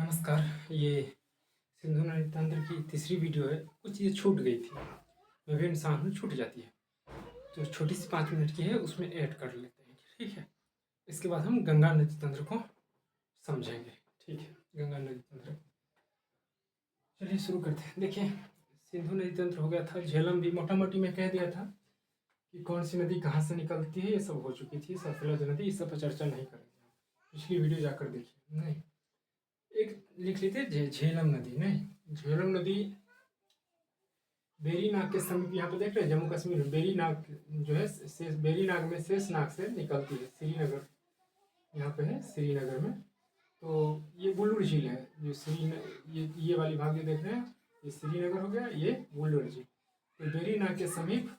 नमस्कार। ये सिंधु नदी तंत्र की तीसरी वीडियो है। कुछ चीज़ें छूट गई थी, मैं भी इंसान हूँ, छूट जाती है, तो छोटी सी 5 मिनट की है, उसमें ऐड कर लेते हैं। ठीक है, इसके बाद हम गंगा नदी तंत्र को समझेंगे। ठीक है, गंगा नदी तंत्र चलिए शुरू करते हैं। देखिए, सिंधु नदी तंत्र हो गया था, झेलम भी मोटा मोटी में कह दिया था कि कौन सी नदी कहाँ से निकलती है, ये सब हो चुकी थी। सतलज नदी, इस सब पर चर्चा नहीं करेंगे, पिछली वीडियो जाकर देखिए। नहीं, एक लिख लीजिए झेलम नदी। नहीं, झेलम नदी बेरीनाग के समीप, यहाँ पे देख रहे हैं जम्मू कश्मीर में बेरीनाग जो है बेरीनाग में शेषनाग से निकलती है। श्रीनगर यहाँ पे है, श्रीनगर में। तो ये बुल्लुर झील है, जो ये वाली भाग जो देख रहे हैं, ये श्रीनगर हो गया, ये बुल्लुर झील। तो बेरीनाग के समीप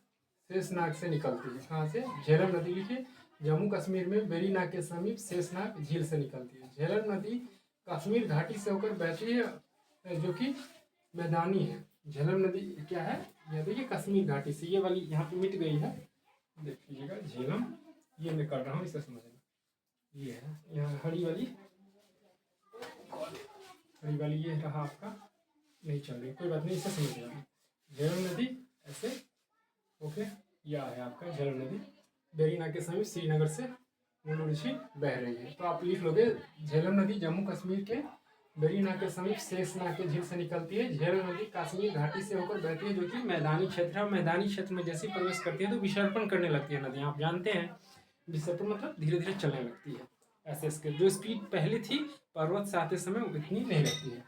शेषनाग से निकलती है। कहाँ से? झेलम नदी लिखिए, जम्मू कश्मीर में बेरीनाग के समीप शेषनाग झील से निकलती है। झेलम नदी कश्मीर घाटी से होकर बहती है, जो कि मैदानी है। झेलम नदी क्या है? यह देखिए कश्मीर घाटी से, ये वाली यहाँ पे मिट गई है, देख लीजिएगा। झेलम ये मैं कर रहा हूँ, इसे समझना। ये है यहाँ हरी वाली ये रहा आपका, नहीं चल रही, कोई बात नहीं, इसे समझ लिया। झेलम नदी ऐसे ओके, यह है आपका झेलम नदी, बेरीनाग के समीप श्रीनगर से बुल्लुर झील बह रही है। तो आप लिख लोगे झेलम नदी जम्मू कश्मीर के बेरीनाग के समीप शेषनाग के झील से निकलती है। झेलम नदी कश्मीर घाटी से होकर बहती है, जो कि मैदानी क्षेत्र है। मैदानी क्षेत्र में जैसे प्रवेश करती है तो विसर्पण करने लगती है नदियाँ, आप जानते हैं। विसर्पण मतलब धीरे धीरे चलने लगती है। ऐसे इसके जो स्पीड पहले थी पर्वत से आते समय उतनी नहीं रहती है।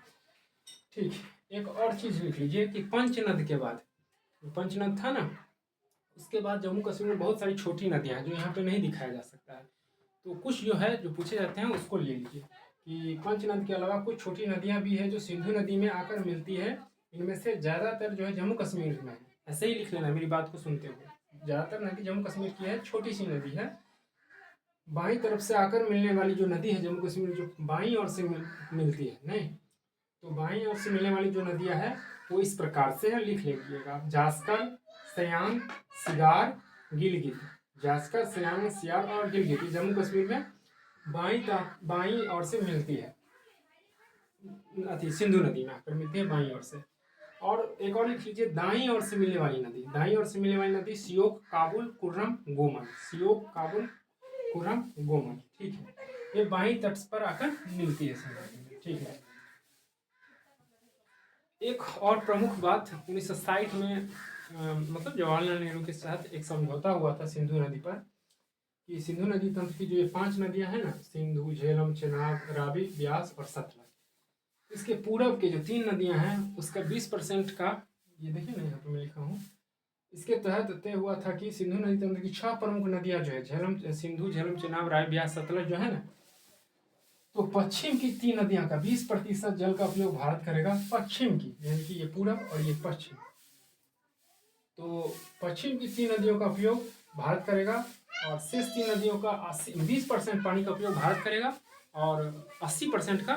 ठीक, एक और चीज़ लिख लीजिए कि पंचनद के बाद, पंचनद था ना, उसके बाद जम्मू कश्मीर में बहुत सारी छोटी नदियाँ हैं जो यहाँ पे नहीं दिखाया जा सकता है। तो कुछ जो है जो पूछे जाते हैं उसको ले लीजिए कि पंचनद के अलावा कुछ छोटी नदियाँ भी है जो सिंधु नदी में आकर मिलती है। इनमें से ज़्यादातर जो है जम्मू कश्मीर में है। ऐसे ही लिख लेना मेरी बात को सुनते हुए। ज़्यादातर नदी जम्मू कश्मीर की है, छोटी सी नदी है। बाईं तरफ से आकर मिलने वाली जो नदी है जम्मू कश्मीर, जो बाईं ओर से मिलती है, नहीं तो बाईं ओर से मिलने वाली जो नदियाँ है वो इस प्रकार से है, लिख लीजिएगा। जास्कर, सयान, सिगार, गिलगित। जास्कर, सयान, सियार और गिलगित जम्मू कश्मीर में बाईं ओर से मिलती है। सिंधु नदी में आकर मिलती है बाईं ओर से। और एक और लिख लीजिए दाईं ओर से मिलने वाली नदी। दाईं ओर से मिलने वाली नदी सियोक, काबुल, कुर्रम, गोमन। सियोक, काबुल, कुर्रम, गोमन। ठीक है, ये बाईं तट पर आकर मिलती है सिंधु नदी में। ठीक है, एक और प्रमुख बात 1960 में मतलब जवाहरलाल नेहरू के साथ एक समझौता हुआ था सिंधु नदी पर कि सिंधु नदी तंत्र की जो ये 5 नदियां हैं ना, सिंधु, झेलम, चेनाब, रावी, ब्यास और सतलज, इसके पूरब के जो 3 नदियां हैं उसका 20% का, ये देखिए ना यहाँ पे मैं लिखा हूँ, इसके तहत तय हुआ था कि सिंधु नदी तंत्र की 6 प्रमुख नदियां जो है सिंधु, झेलम, चेनाब, रावी, ब्यास, सतलज जो है ना, तो पश्चिम की 3 नदियां का 20% जल का उपयोग भारत करेगा। पश्चिम की, यानी कि ये पूरब और ये पश्चिम, तो पश्चिम की 3 नदियों का उपयोग भारत करेगा और शेष 3 नदियों का 20% पानी का उपयोग भारत करेगा और 80% का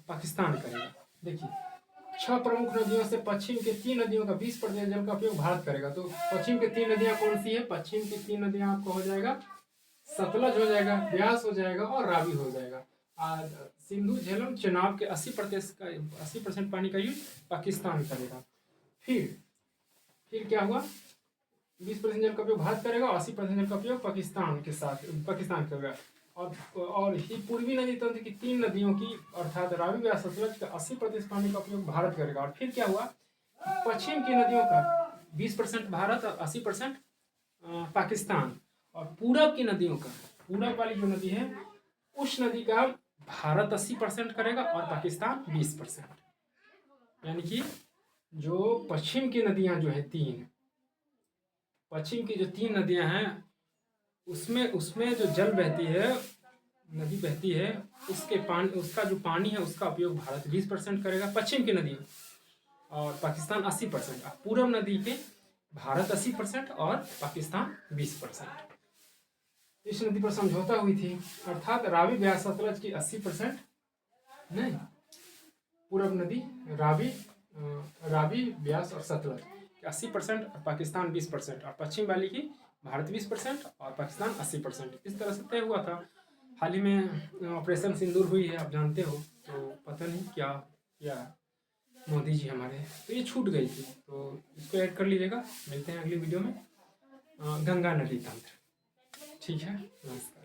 पाकिस्तान करेगा। देखिए, 6 प्रमुख नदियों से पश्चिम के 3 नदियों का 20% जल का उपयोग भारत करेगा। तो पश्चिम की 3 नदियां कौन सी है? पश्चिम की 3 नदियां आपको हो जाएगा सतलज हो जाएगा, ब्यास हो जाएगा और रावी हो जाएगा। सिंधु, झेलम, चेनाब के 80% पानी का यूज पाकिस्तान करेगा। फिर क्या हुआ? 20% जल का उपयोग भारत करेगा और 80% जल का उपयोग पाकिस्तान करेगा। और ही पूर्वी नदी तंत्र की 3 नदियों की अर्थात रावी, ब्यास, सतलज का 80% पानी का उपयोग भारत करेगा। और फिर क्या हुआ? पश्चिम की नदियों का 20% भारत और 80% पाकिस्तान, और पूरब की नदियों का, पूरब वाली जो नदी है उस नदी का भारत 80% करेगा और पाकिस्तान 20%। यानी कि जो पश्चिम की नदियां जो है 3, पश्चिम की जो 3 नदियां हैं उसमें जो जल बहती है, नदी बहती है, उसका जो पानी है उसका उपयोग भारत 20% करेगा, पश्चिम की नदी, और पाकिस्तान 80%। पूरब नदी के भारत 80% और पाकिस्तान 20%। इस नदी पर समझौता हुई थी, अर्थात रावी, ब्यास, सतलज की 80%, नहीं पूरब नदी रावी, ब्यास और सतलज 80% और पाकिस्तान 20%, और पश्चिम वाली की भारत 20% और पाकिस्तान 80%। इस तरह से तय हुआ था। हाल ही में ऑपरेशन सिंदूर हुई है, आप जानते हो, तो पता नहीं क्या किया मोदी जी हमारे, तो ये छूट गई थी, तो इसको ऐड कर लीजिएगा। मिलते हैं अगली वीडियो में। गंगा नदी तंत्र। ठीक है, नमस्कार।